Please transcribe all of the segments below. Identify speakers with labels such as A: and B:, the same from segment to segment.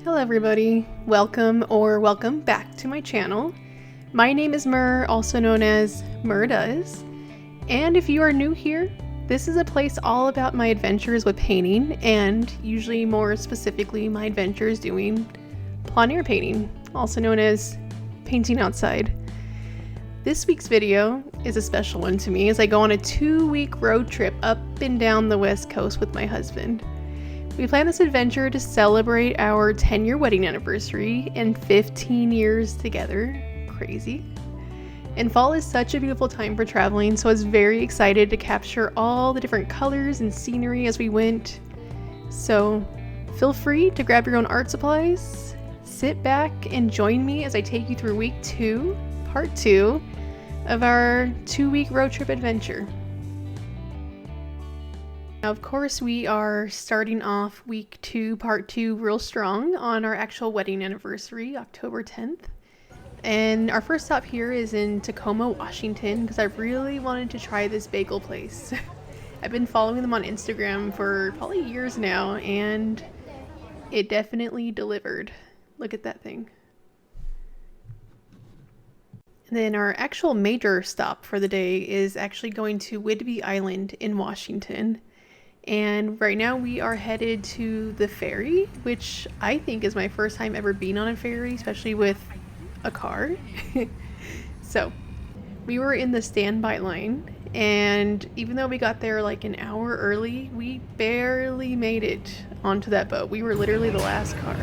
A: Hello everybody, welcome back to my channel. My name is Mur, also known as Mur Does, and if you are new here, this is a place all about my adventures with painting, and usually more specifically my adventures doing plein air painting, also known as painting outside. This week's video is a special one to me as I go on a 2-week road trip up and down the west coast with my husband. We planned this adventure to celebrate our 10-year wedding anniversary and 15 years together. Crazy. And fall is such a beautiful time for traveling, so I was very excited to capture all the different colors and scenery as we went. So feel free to grab your own art supplies, sit back and join me as I take you through week 2, part 2 of our 2-week road trip adventure. Now, of course, we are starting off week 2, part 2 real strong on our actual wedding anniversary, October 10th. And our first stop here is in Tacoma, Washington, because I really wanted to try this bagel place. I've been following them on Instagram for probably years now, and it definitely delivered. Look at that thing. And then our actual major stop for the day is actually going to Whidbey Island in Washington. And right now we are headed to the ferry, which I think is my first time ever being on a ferry, especially with a car. So we were in the standby line, and even though we got there like an hour early, we barely made it onto that boat. We were literally the last car.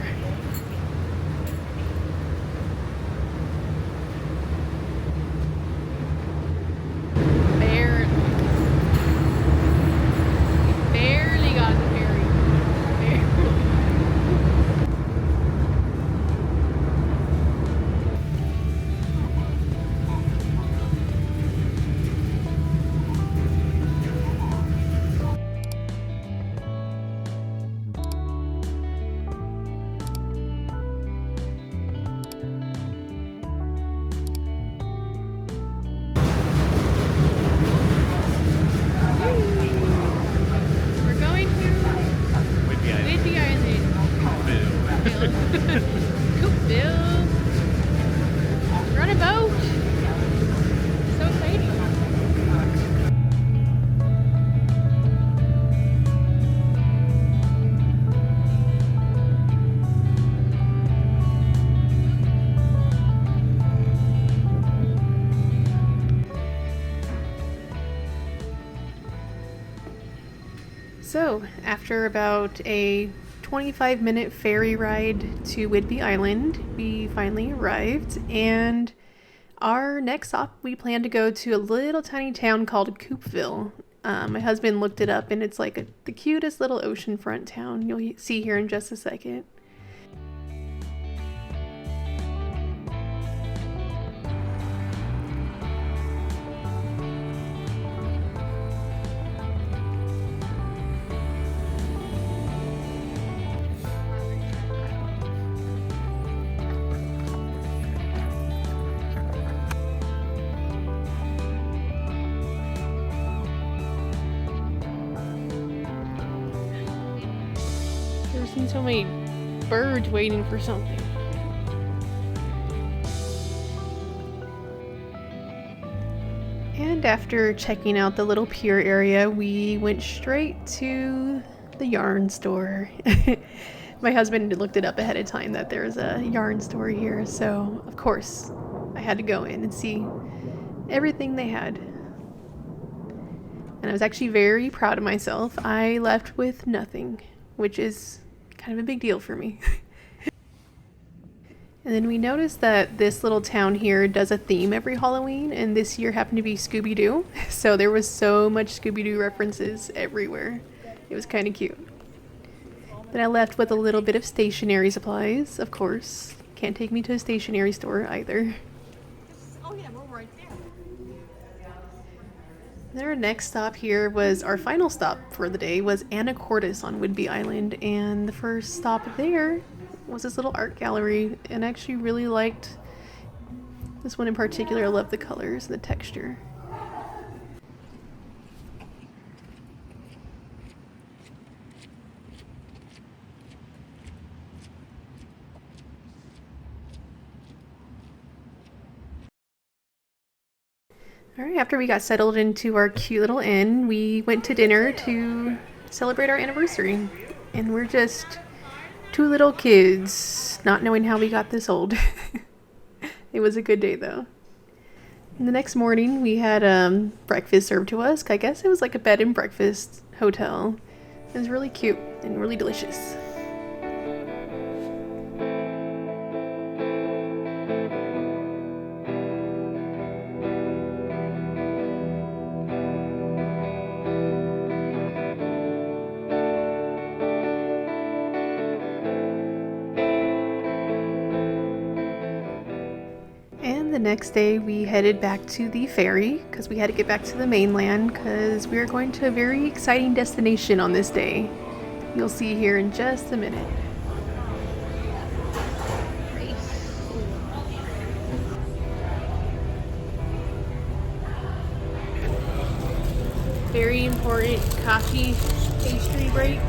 A: So, after about a 25-minute ferry ride to Whidbey Island, we finally arrived, and our next stop, we plan to go to a little tiny town called Coupeville. My husband looked it up, and it's like the cutest little oceanfront town you'll see here in just a second. Never seen so many birds waiting for something. And after checking out the little pier area, we went straight to the yarn store. My husband looked it up ahead of time that there's a yarn store here, so of course I had to go in and see everything they had. And I was actually very proud of myself. I left with nothing, which is kind of a big deal for me. And then we noticed that this little town here does a theme every Halloween, and this year happened to be Scooby-Doo. So there was so much Scooby-Doo references everywhere. It was kind of cute. Then I left with a little bit of stationery supplies, of course. Can't take me to a stationery store either.
B: Oh yeah, we're right there.
A: Then our next stop here was our final stop for the day was Anacortes on Whidbey Island, and the first stop there was this little art gallery, and I actually really liked this one in particular. I love the colors and the texture. All right, after we got settled into our cute little inn, we went to dinner to celebrate our anniversary. And we're just two little kids, not knowing how we got this old. It was a good day though. And the next morning we had breakfast served to us. I guess it was like a bed and breakfast hotel. It was really cute and really delicious. And the next day we headed back to the ferry because we had to get back to the mainland because we are going to a very exciting destination on this day. You'll see here in just a minute. Very important coffee pastry break.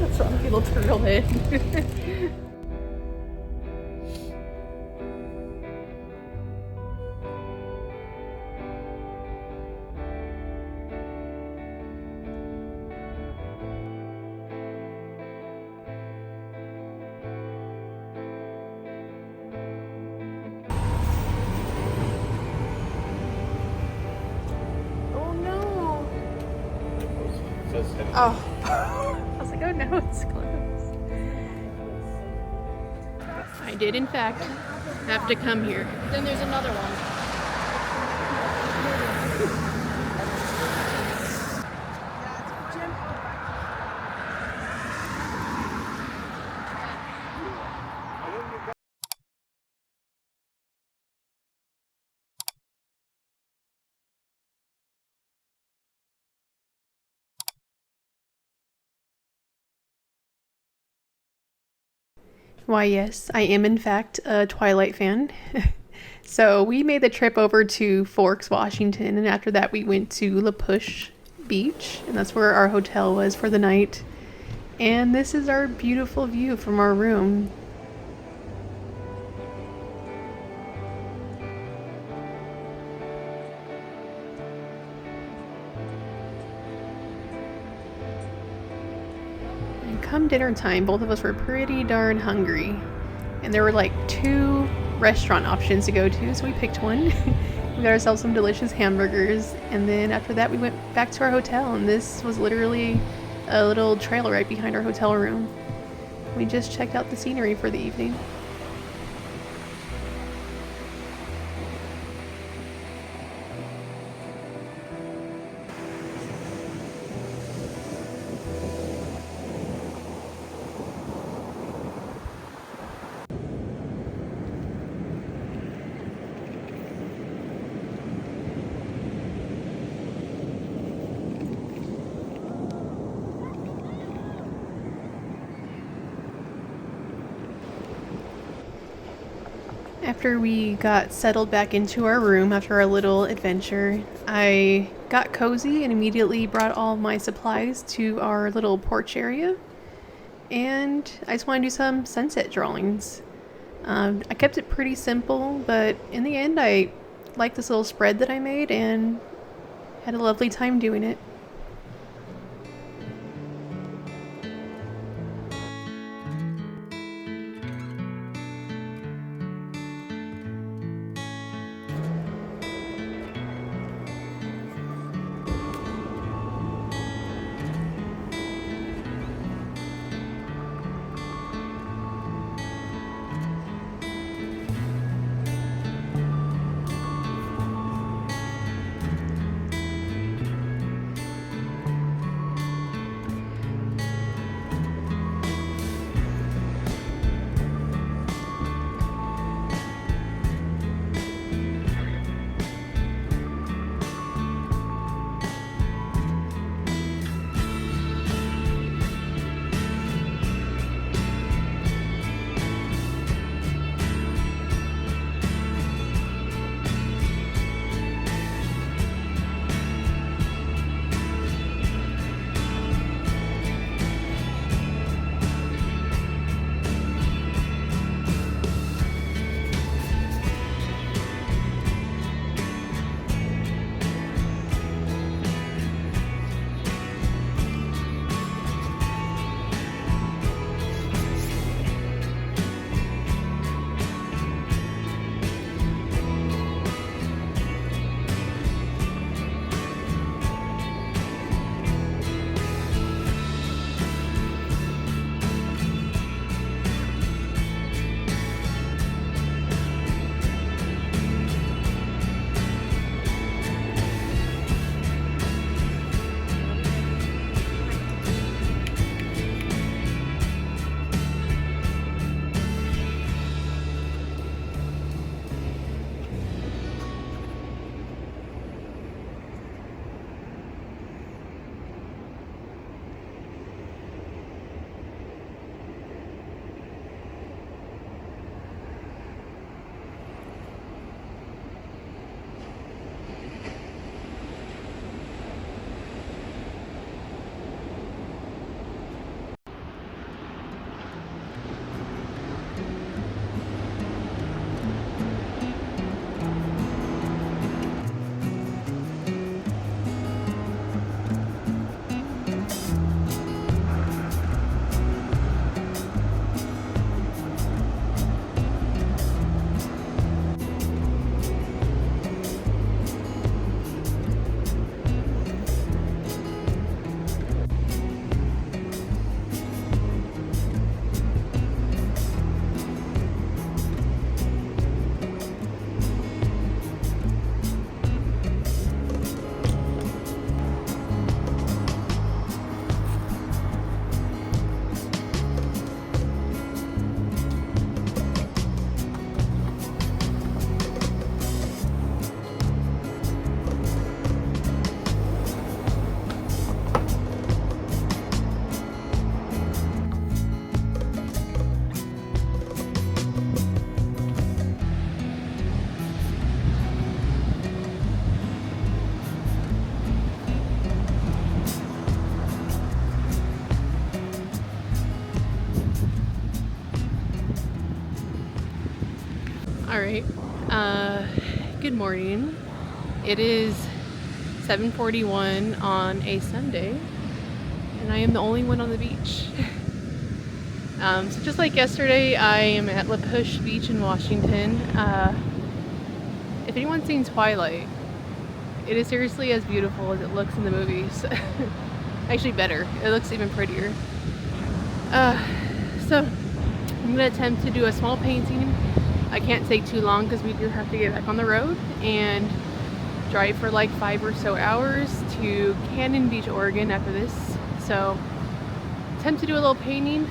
A: That's wrong, little turtle head. Oh. I was like, oh no, it's closed. I did, in fact, have to come here.
B: Then there's another one.
A: Why, yes, I am in fact a Twilight fan. So we made the trip over to Forks, Washington, and after that we went to La Push Beach, and that's where our hotel was for the night. And this is our beautiful view from our room. Come dinner time, both of us were pretty darn hungry, and there were like 2 restaurant options to go to, so we picked one. We got ourselves some delicious hamburgers, and then after that we went back to our hotel, and this was literally a little trail right behind our hotel room. We just checked out the scenery for the evening. After we got settled back into our room after our little adventure, I got cozy and immediately brought all my supplies to our little porch area. And I just want to do some sunset drawings. I kept it pretty simple, but in the end I liked this little spread that I made and had a lovely time doing it. Alright, good morning. It is 7:41 on a Sunday, and I am the only one on the beach. So just like yesterday, I am at La Push Beach in Washington. If anyone's seen Twilight, it is seriously as beautiful as it looks in the movies. Actually better, it looks even prettier. So I'm gonna attempt to do a small painting. I can't take too long because we do have to get back on the road and drive for like 5 or so hours to Cannon Beach, Oregon after this. So attempt to do a little painting.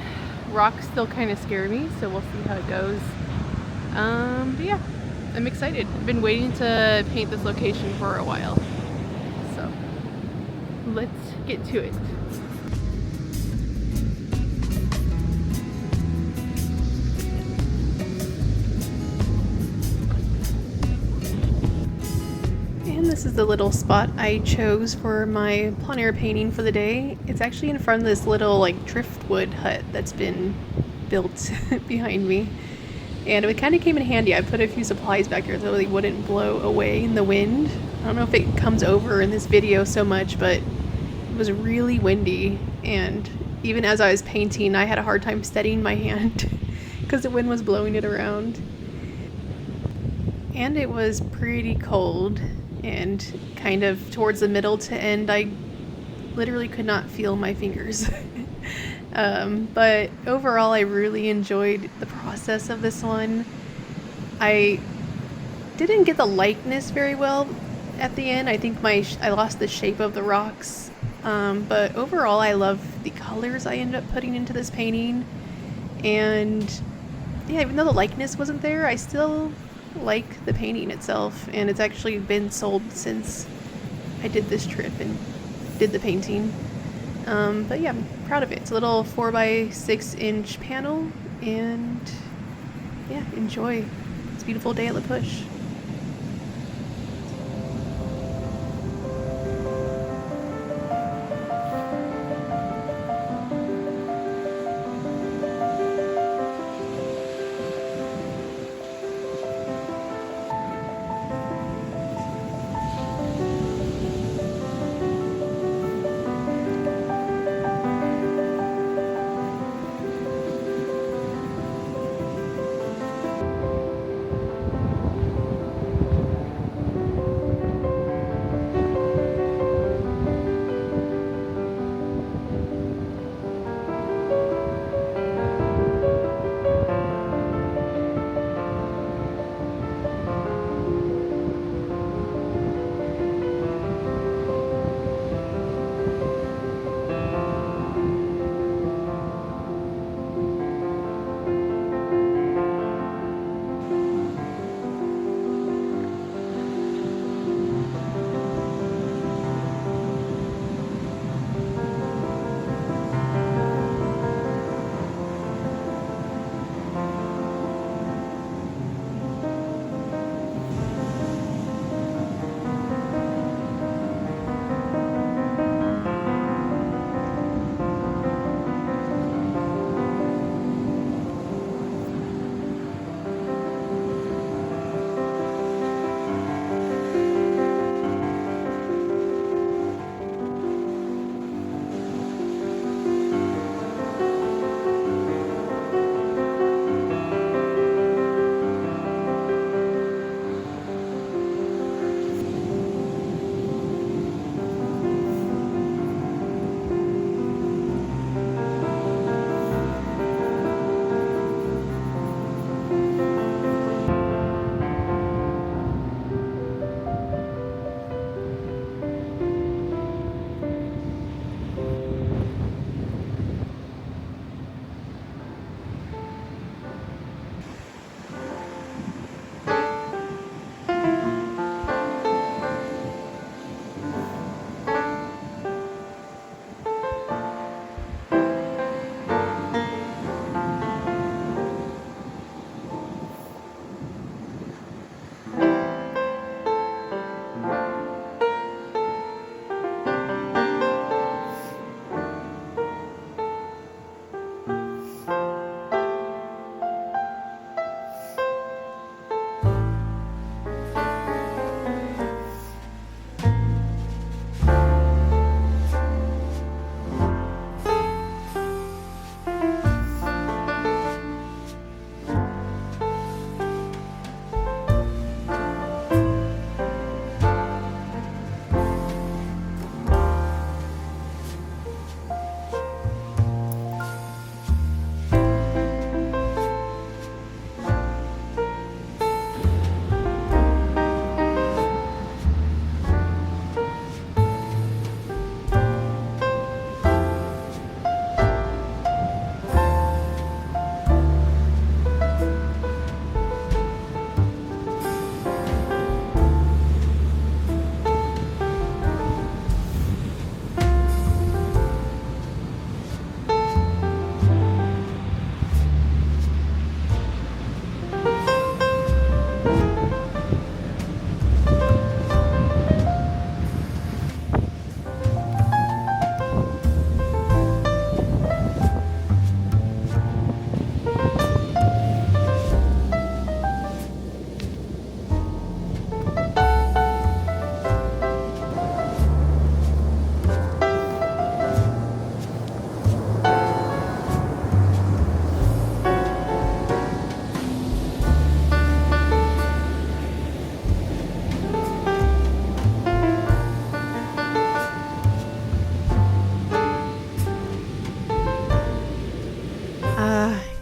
A: Rocks still kind of scare me, so we'll see how it goes. But yeah, I'm excited. I've been waiting to paint this location for a while. So let's get to it. And this is the little spot I chose for my plein air painting for the day. It's actually in front of this little like driftwood hut that's been built behind me. And it kind of came in handy. I put a few supplies back here so they wouldn't blow away in the wind. I don't know if it comes over in this video so much, but it was really windy. And even as I was painting, I had a hard time steadying my hand because the wind was blowing it around. And it was pretty cold. And kind of towards the middle to end, I literally could not feel my fingers. But overall, I really enjoyed the process of this one. I didn't get the likeness very well at the end. I think I lost the shape of the rocks. But overall, I love the colors I ended up putting into this painting. And yeah, even though the likeness wasn't there, I still like the painting itself, and it's actually been sold since I did this trip and did the painting. But yeah, I'm proud of it. It's a little 4x6" panel, and yeah, enjoy. It's a beautiful day at La Push.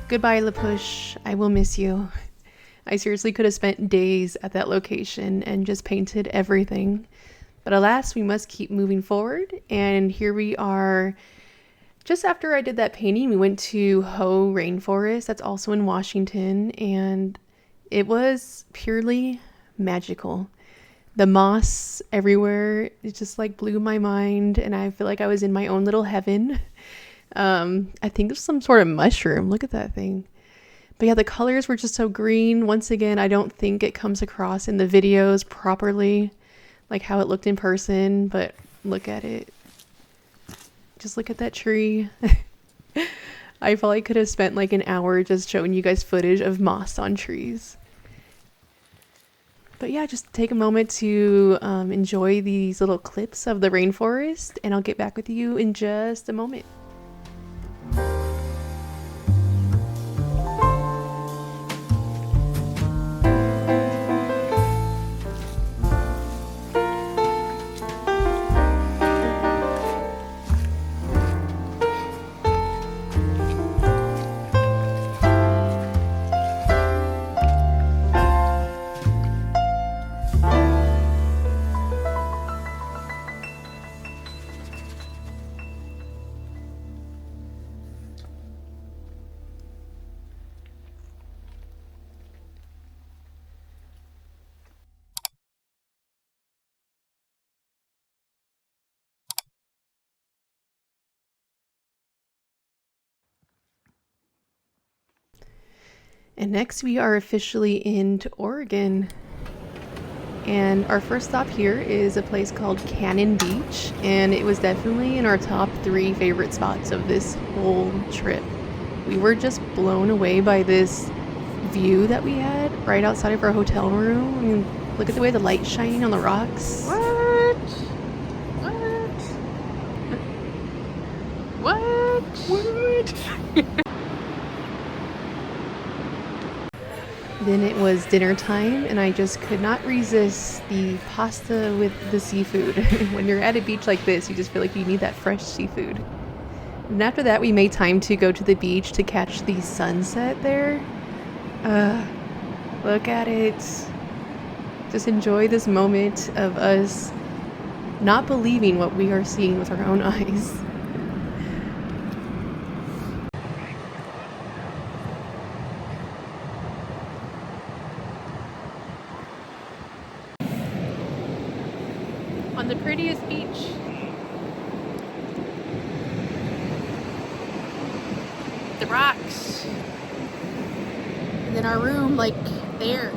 A: Goodbye, La Push. I will miss you. I seriously could have spent days at that location and just painted everything. But alas, we must keep moving forward. And here we are. Just after I did that painting, we went to Hoh Rainforest. That's also in Washington. And it was purely magical. The moss everywhere, it just like blew my mind. And I feel like I was in my own little heaven. I think it's some sort of mushroom. Look at that thing. But yeah, the colors were just so green. Once again, I don't think it comes across in the videos properly, like how it looked in person, but look at it. Just look at that tree. I probably could have spent like an hour just showing you guys footage of moss on trees. But yeah, just take a moment to enjoy these little clips of the rainforest, and I'll get back with you in just a moment. And next we are officially into Oregon. And our first stop here is a place called Cannon Beach. And it was definitely in our top 3 favorite spots of this whole trip. We were just blown away by this view that we had right outside of our hotel room. I mean, look at the way the light's shining on the rocks.
B: What?
A: Then it was dinner time, and I just could not resist the pasta with the seafood. When you're at a beach like this, you just feel like you need that fresh seafood. And after that, we made time to go to the beach to catch the sunset there. Look at it. Just enjoy this moment of us not believing what we are seeing with our own eyes. On the prettiest beach. The rocks. And then our room, like, there.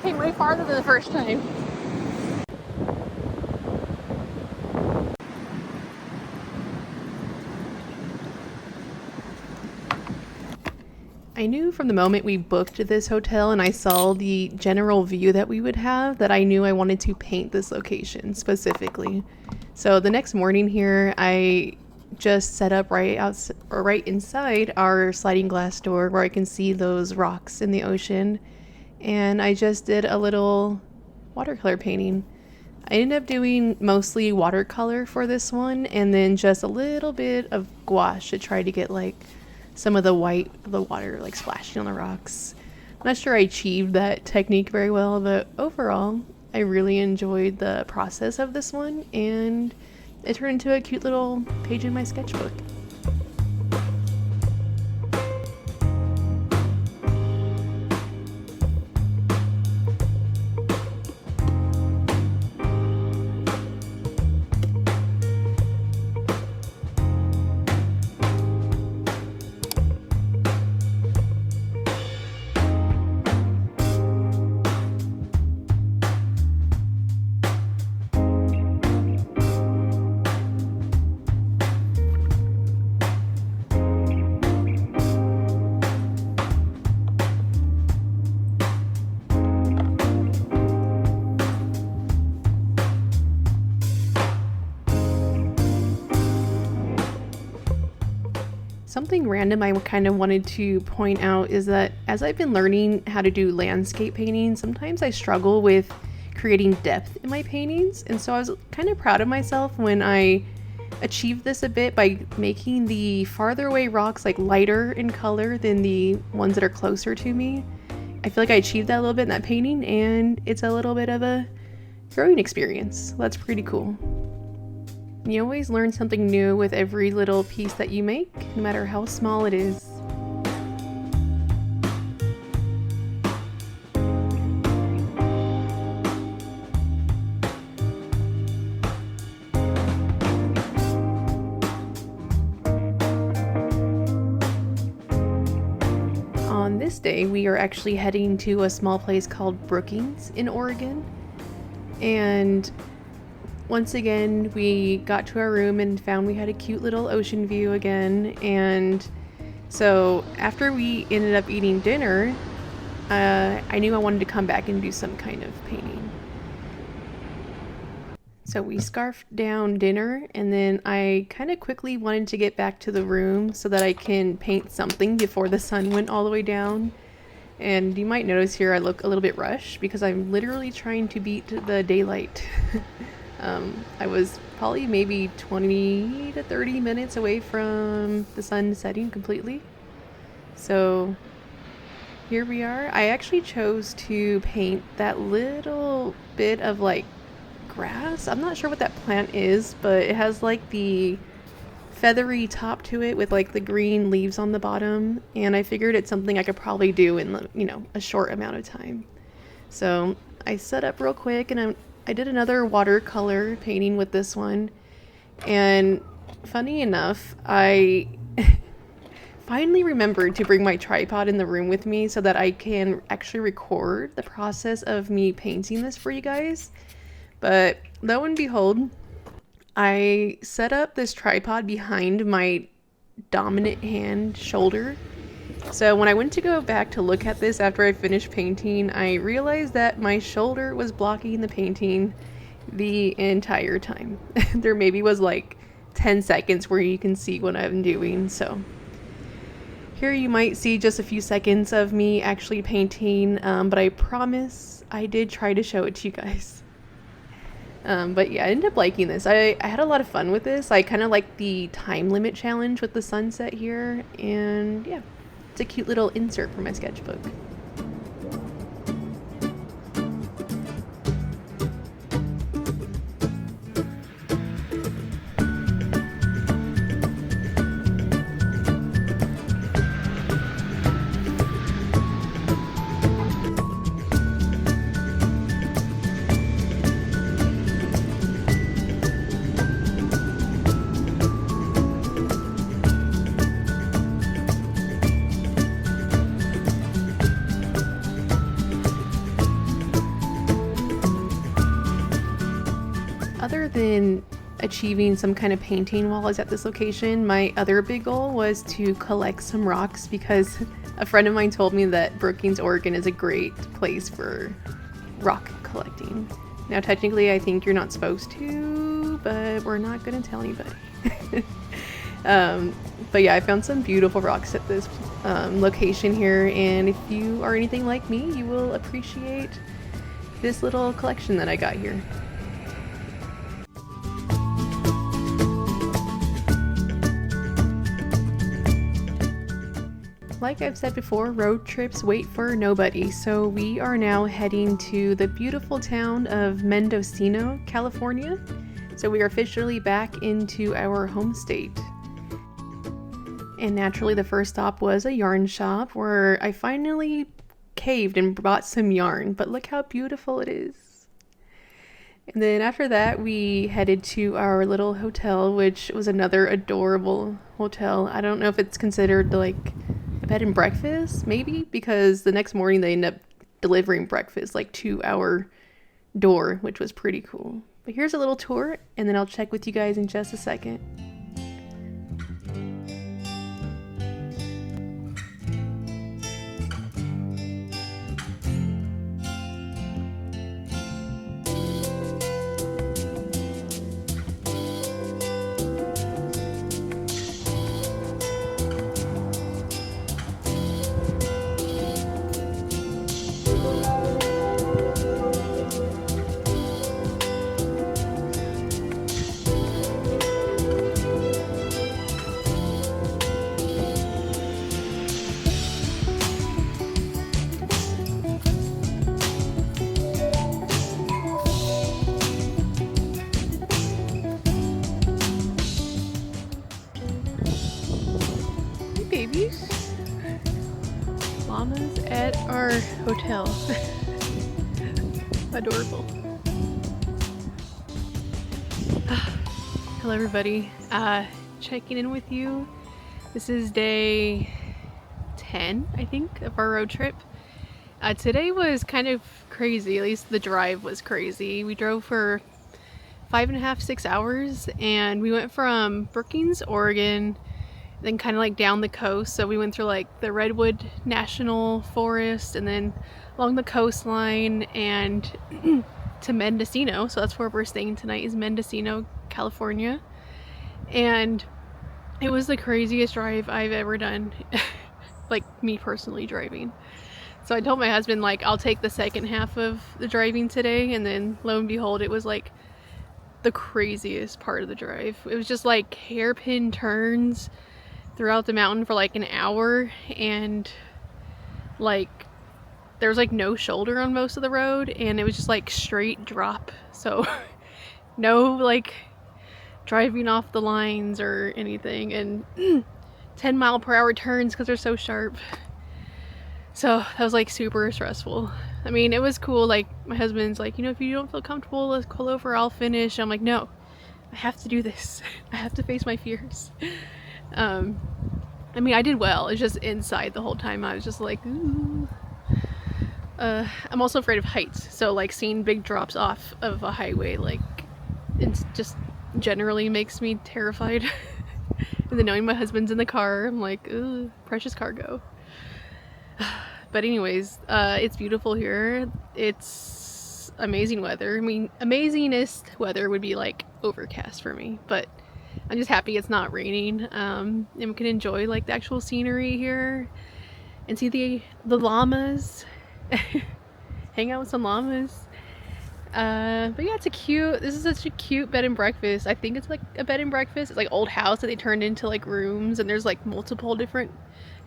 A: Came way farther than the first time. I knew from the moment we booked this hotel and I saw the general view that we would have that I knew I wanted to paint this location specifically. So the next morning here, I just set up right inside our sliding glass door where I can see those rocks in the ocean. And I just did a little watercolor painting. I ended up doing mostly watercolor for this one, and then just a little bit of gouache to try to get like some of the white of the water like splashing on the rocks. I'm not sure I achieved that technique very well, but overall I really enjoyed the process of this one, and it turned into a cute little page in my sketchbook. something random I kind of wanted to point out is that as I've been learning how to do landscape painting, sometimes I struggle with creating depth in my paintings. And so I was kind of proud of myself when I achieved this a bit by making the farther away rocks like lighter in color than the ones that are closer to me. I feel like I achieved that a little bit in that painting, and it's a little bit of a growing experience. That's pretty cool. You always learn something new with every little piece that you make, no matter how small it is. On this day, we are actually heading to a small place called Brookings in Oregon. And once again, we got to our room and found we had a cute little ocean view again. And so after we ended up eating dinner, I knew I wanted to come back and do some kind of painting. So we scarfed down dinner, and then I kind of quickly wanted to get back to the room so that I can paint something before the sun went all the way down. And you might notice here I look a little bit rushed because I'm literally trying to beat the daylight. I was probably maybe 20 to 30 minutes away from the sun setting completely. So here we are. I actually chose to paint that little bit of like grass. I'm not sure what that plant is, but it has like the feathery top to it with like the green leaves on the bottom, and I figured it's something I could probably do in, you know, a short amount of time. So I set up real quick, and I did another watercolor painting with this one. And funny enough, I finally remembered to bring my tripod in the room with me so that I can actually record the process of me painting this for you guys. But lo and behold, I set up this tripod behind my dominant hand shoulder. So when I went to go back to look at this after I finished painting, I realized that my shoulder was blocking the painting the entire time. There maybe was like 10 seconds where you can see what I'm doing. So here you might see just a few seconds of me actually painting, but I promise I did try to show it to you guys. But yeah, I ended up liking this. I had a lot of fun with this. I kind of like the time limit challenge with the sunset here, and yeah, it's a cute little insert for my sketchbook. Other than achieving some kind of painting while I was at this location, my other big goal was to collect some rocks, because a friend of mine told me that Brookings, Oregon is a great place for rock collecting. Now technically I think you're not supposed to, but we're not gonna tell anybody. But yeah, I found some beautiful rocks at this location here, and if you are anything like me, you will appreciate this little collection that I got here. Like I've said before, road trips wait for nobody, so we are now heading to the beautiful town of Mendocino, California. So we are officially back into our home state. And naturally the first stop was a yarn shop where I finally caved and bought some yarn, but look how beautiful it is. And then after that we headed to our little hotel, which was another adorable hotel. I don't know if it's considered like a bed and breakfast, maybe, because the next morning they end up delivering breakfast like to our door, which was pretty cool. But here's a little tour, and then I'll check with you guys in just a second. hill. Adorable. Hello everybody, checking in with you. This is day 10, I think, of our road trip. Today was kind of crazy, at least the drive was crazy. We drove for 5.5, 6 hours, and we went from Brookings, Oregon, then kind of like down the coast. So we went through like the Redwood National Forest and then along the coastline and to Mendocino. So that's where we're staying tonight, is Mendocino, California. And it was the craziest drive I've ever done. Like me personally driving. So I told my husband, like, I'll take the second half of the driving today, and then lo and behold, it was like the craziest part of the drive. It was just like hairpin turns throughout the mountain for like an hour, and like there was like no shoulder on most of the road, and it was just like straight drop. So no like driving off the lines or anything, and 10-mile-per-hour turns because they're so sharp. So that was like super stressful. I mean, it was cool. Like my husband's like, you know, if you don't feel comfortable, let's call over, I'll finish. I'm like, no, I have to do this. I have to face my fears. I mean, I did well. It's just inside the whole time I was just like, ooh. I'm also afraid of heights, so like seeing big drops off of a highway, like, it's just generally makes me terrified. And then knowing my husband's in the car, I'm like, ooh, precious cargo. But anyways, it's beautiful here. It's amazing weather. I mean, amazingest weather would be like overcast for me, but I'm just happy it's not raining, and we can enjoy like the actual scenery here and see the llamas. Hang out with some llamas. But yeah, this is such a cute bed and breakfast. I think it's like a bed and breakfast. It's like old house that they turned into like rooms, and there's like multiple different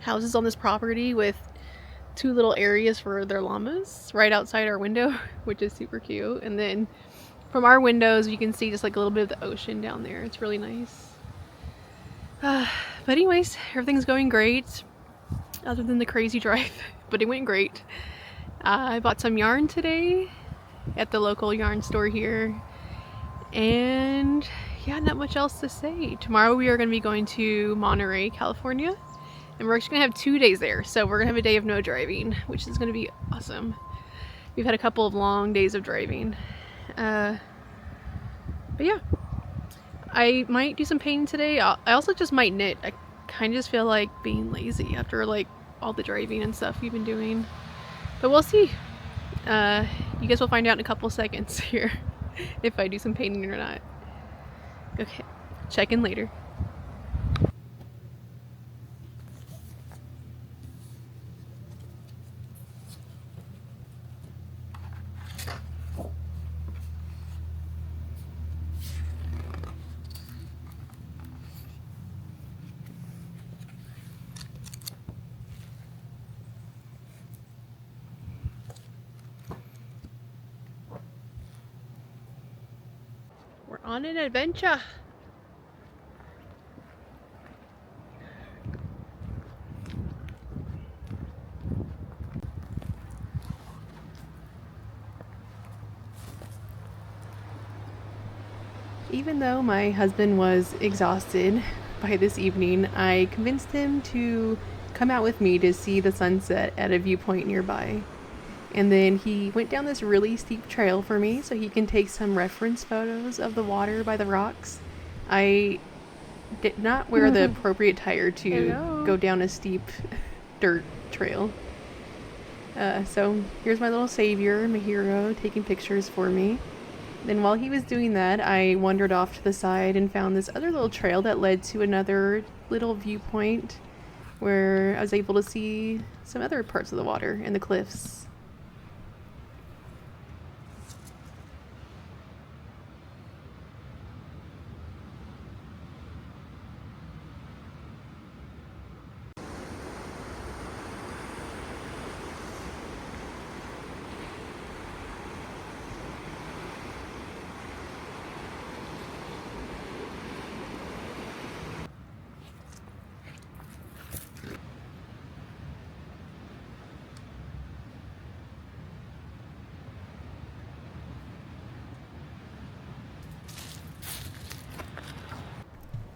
A: houses on this property with 2 little areas for their llamas right outside our window, which is super cute. And then from our windows you can see just like a little bit of the ocean down there. It's really nice. But anyways, everything's going great other than the crazy drive, but it went great. I bought some yarn today at the local yarn store here, and yeah, not much else to say. Tomorrow we are going to be going to Monterey, California, and we're actually going to have 2 days there. So we're going to have a day of no driving, which is going to be awesome. We've had a couple of long days of driving. But yeah, I might do some painting today. I also just might knit. I kind of just feel like being lazy after like all the driving and stuff we've been doing. But we'll see. You guys will find out in a couple seconds here if I do some painting or not. Okay, check in later. We're on an adventure. Even though my husband was exhausted by this evening, I convinced him to come out with me to see the sunset at a viewpoint nearby. And then he went down this really steep trail for me so he can take some reference photos of the water by the rocks. I did not wear the appropriate tire to go down a steep dirt trail. So here's my little savior, my hero, taking pictures for me. Then while he was doing that, I wandered off to the side and found this other little trail that led to another little viewpoint where I was able to see some other parts of the water and the cliffs.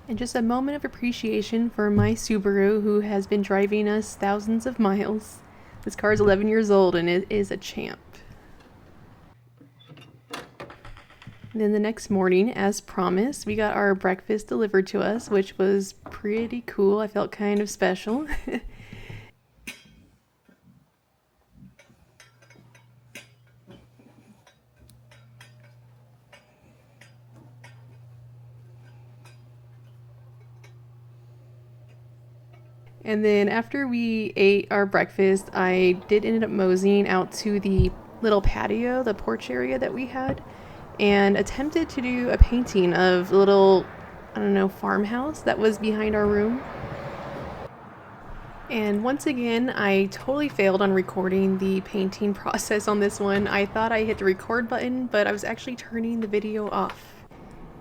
A: And just a moment of appreciation for my Subaru, who has been driving us thousands of miles. This car is 11 years old and it is a champ. And then the next morning, as promised, we got our breakfast delivered to us, which was pretty cool. I felt kind of special. And then after we ate our breakfast, I did end up moseying out to the little patio, the porch area that we had, and attempted to do a painting of a little, I don't know, farmhouse that was behind our room. And once again, I totally failed on recording the painting process on this one. I thought I hit the record button, but I was actually turning the video off.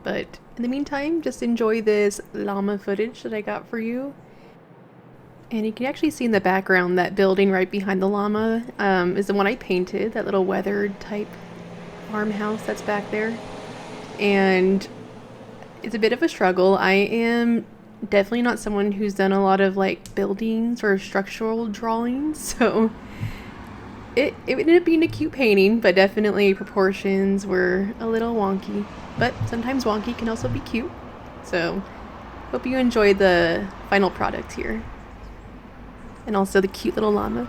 A: But in the meantime, just enjoy this llama footage that I got for you. And you can actually see in the background that building right behind the llama is the one I painted, that little weathered type farmhouse that's back there. And it's a bit of a struggle. I am definitely not someone who's done a lot of like buildings or structural drawings, so it ended up being a cute painting, but definitely proportions were a little wonky. But sometimes wonky can also be cute. So hope you enjoy the final product here. And also the cute little llama.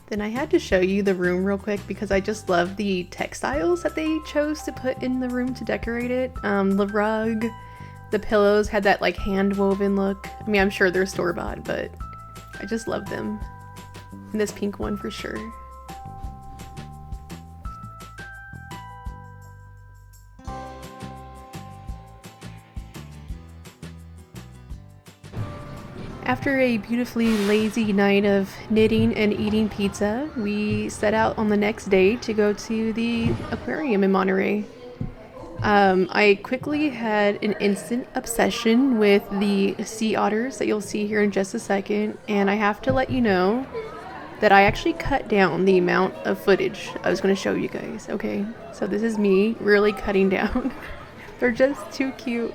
A: Then I had to show you the room real quick because I just love the textiles that they chose to put in the room to decorate it. The rug, the pillows had that like hand woven look. I mean, I'm sure they're store-bought, but I just love them. And this pink one for sure. After a beautifully lazy night of knitting and eating pizza, we set out on the next day to go to the aquarium in Monterey. I quickly had an instant obsession with the sea otters that you'll see here in just a second, and I have to let you know that I actually cut down the amount of footage I was going to show you guys, okay? So this is me really cutting down. They're just too cute.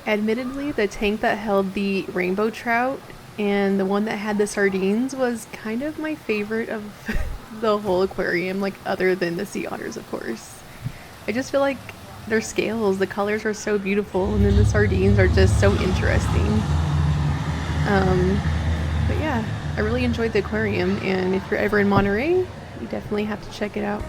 A: Admittedly, the tank that held the rainbow trout and the one that had the sardines was kind of my favorite of the whole aquarium, like other than the sea otters, of course. I just feel like their scales, the colors are so beautiful, and then the sardines are just so interesting. But yeah, I really enjoyed the aquarium, and if you're ever in Monterey, you definitely have to check it out.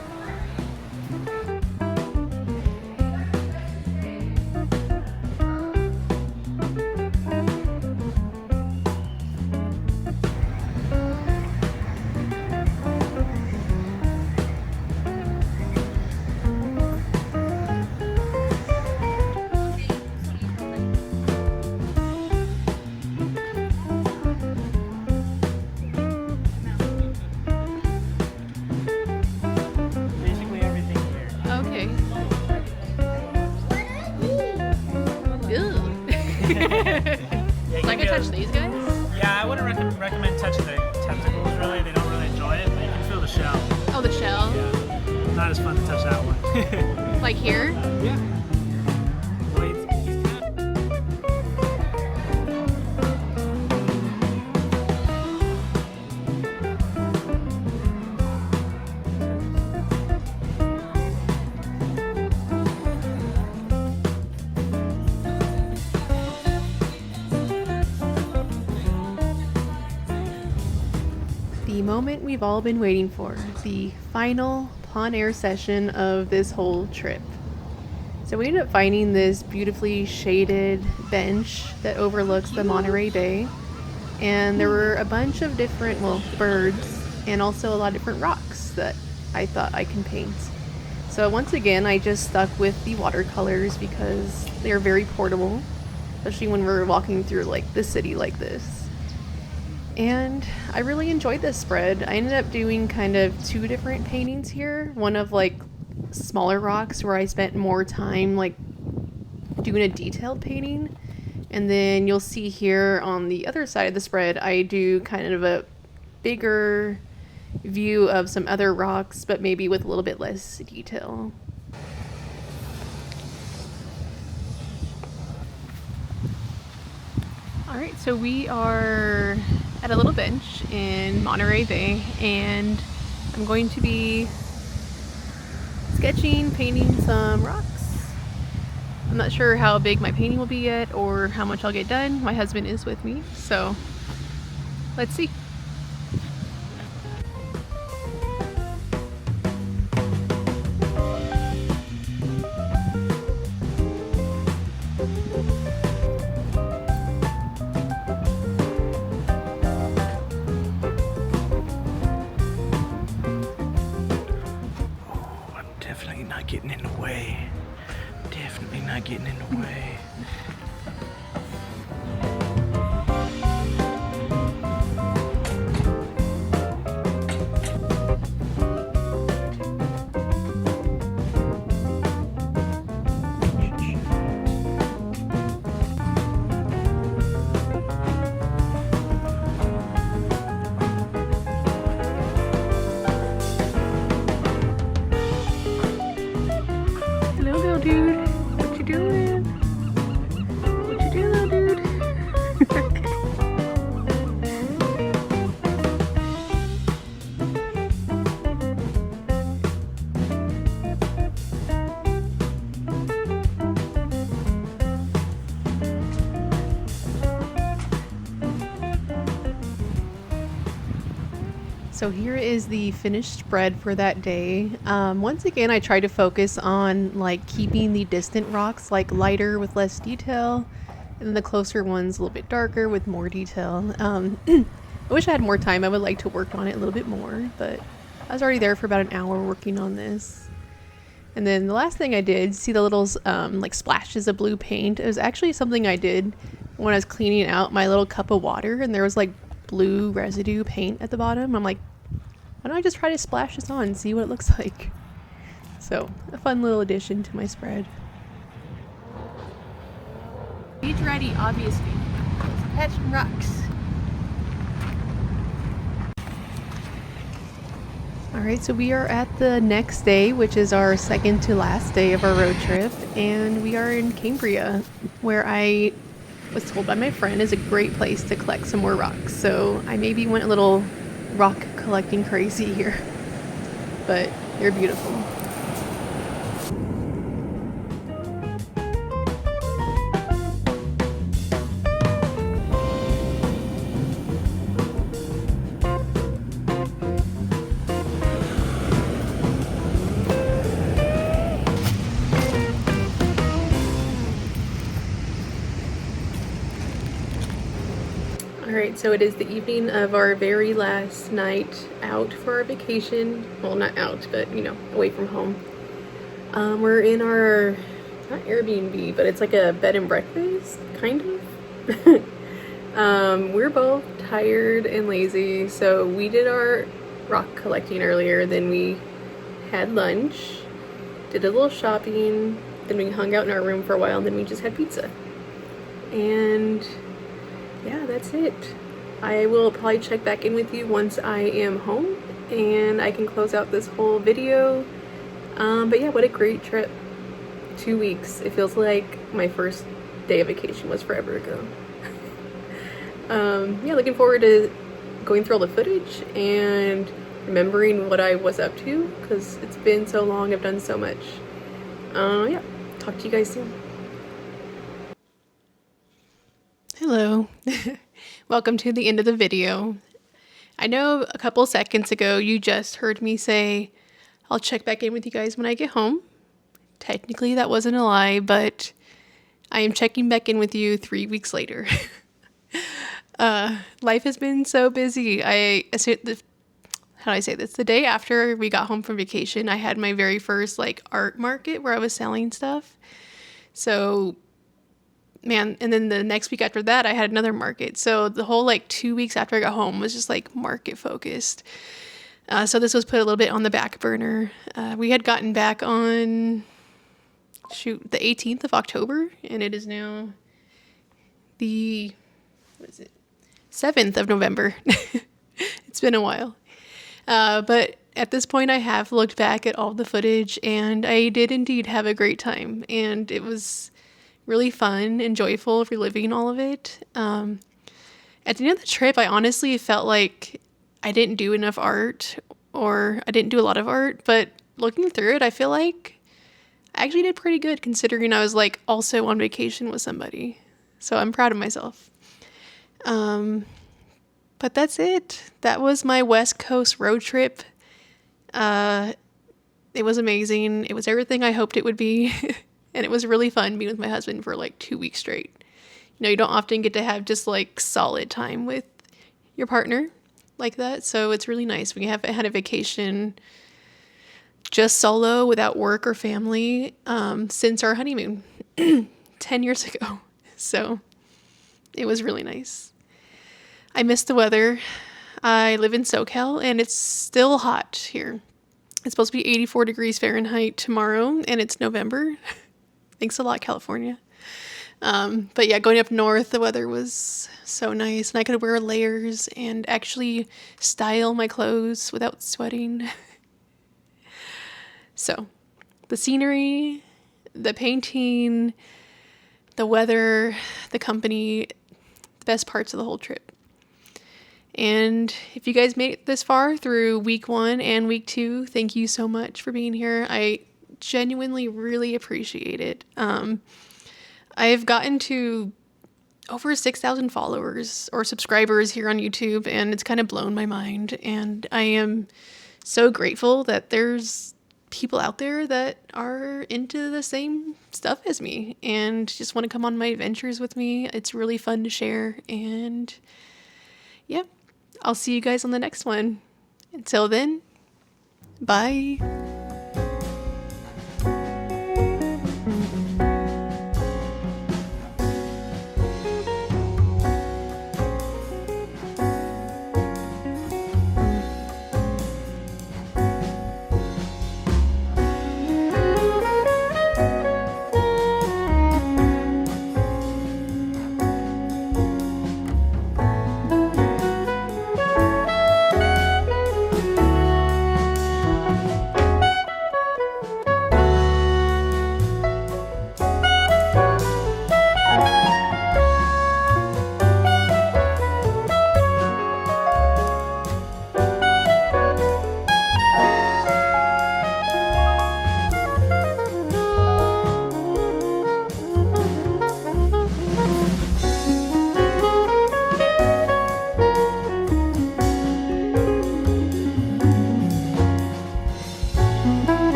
C: So I can touch these guys? Yeah, I wouldn't recommend touching the tentacles really. They don't really enjoy it, but you can feel the shell.
A: Oh, the shell?
C: Yeah. Not as fun to touch that one.
A: Like here?
C: Yeah.
A: The moment we've all been waiting for, the final Plein Air session of this whole trip. So we ended up finding this beautifully shaded bench that overlooks the Monterey Bay, and there were a bunch of different, well, birds and also a lot of different rocks that I thought I can paint. So once again, I just stuck with the watercolors because they're very portable, especially when we're walking through like the city like this. And I really enjoyed this spread. I ended up doing kind of two different paintings here. One of like smaller rocks where I spent more time like doing a detailed painting. And then you'll see here on the other side of the spread, I do kind of a bigger view of some other rocks, but maybe with a little bit less detail. Alright, so we are at a little bench in Monterey Bay, and I'm going to be sketching, painting some rocks. I'm not sure how big my painting will be yet or how much I'll get done. My husband is with me, so let's see.
C: Getting in the way. Definitely not getting in the way.
A: Dude, what you doing? What you doing, dude? So here is the finished spread for that day. Once again, I tried to focus on like keeping the distant rocks like lighter with less detail, and the closer ones a little bit darker with more detail. I wish I had more time. I would like to work on it a little bit more, but I was already there for about an hour working on this. And then the last thing I did, see the little like splashes of blue paint? It was actually something I did when I was cleaning out my little cup of water, and there was like blue residue paint at the bottom. I'm like, why don't I just try to splash this on and see what it looks like? So, a fun little addition to my spread. Beach ready, obviously. Catch some rocks. Alright, so we are at the next day, which is our second to last day of our road trip, and we are in Cambria, where I was told by my friend is a great place to collect some more rocks. So I maybe went a little rock collecting crazy here, but they're beautiful. Alright, so it is the evening of our very last night out for our vacation. Well, not out, but you know, away from home. We're in our, not Airbnb, but it's like a bed and breakfast, kind of. We're both tired and lazy, so we did our rock collecting earlier, then we had lunch, did a little shopping, then we hung out in our room for a while, and then we just had pizza. And yeah, that's it. I will probably check back in with you once I am home and I can close out this whole video. But yeah, what a great trip. 2 weeks. It feels like my first day of vacation was forever ago. Yeah, looking forward to going through all the footage and remembering what I was up to, because it's been so long, I've done so much. Yeah, talk to you guys soon. Hello. Welcome to the end of the video. I know a couple seconds ago you just heard me say I'll check back in with you guys when I get home. Technically that wasn't a lie, but I am checking back in with you 3 weeks later. Life has been so busy. How do I say this? The day after we got home from vacation, I had my very first like art market where I was selling stuff. So man, and then the next week after that I had another market. So the whole like 2 weeks after I got home was just like market focused. So this was put a little bit on the back burner. We had gotten back on the 18th of October, and it is now the 7th of November. It's been a while. But at this point I have looked back at all the footage, and I did indeed have a great time, and it was really fun and joyful reliving all of it. At the end of the trip, I honestly felt like I didn't do enough art, or I didn't do a lot of art, but looking through it, I feel like I actually did pretty good considering I was like also on vacation with somebody. So I'm proud of myself. But that's it. That was my West Coast road trip. It was amazing. It was everything I hoped it would be. And it was really fun being with my husband for like 2 weeks straight. You know, you don't often get to have just like solid time with your partner like that. So it's really nice when you have had a vacation just solo without work or family since our honeymoon 10 years ago. So it was really nice. I miss the weather. I live in SoCal and it's still hot here. It's supposed to be 84 degrees Fahrenheit tomorrow, and it's November. Thanks a lot, California. But yeah, going up north, the weather was so nice, and I could wear layers and actually style my clothes without sweating. So the scenery, the painting, the weather, the company, the best parts of the whole trip. And if you guys made it this far through week 1 and week 2, thank you so much for being here. I genuinely really appreciate it. I've gotten to over 6,000 followers or subscribers here on YouTube, and it's kind of blown my mind. And I am so grateful that there's people out there that are into the same stuff as me and just want to come on my adventures with me. It's really fun to share. And yeah, I'll see you guys on the next one. Until then, bye.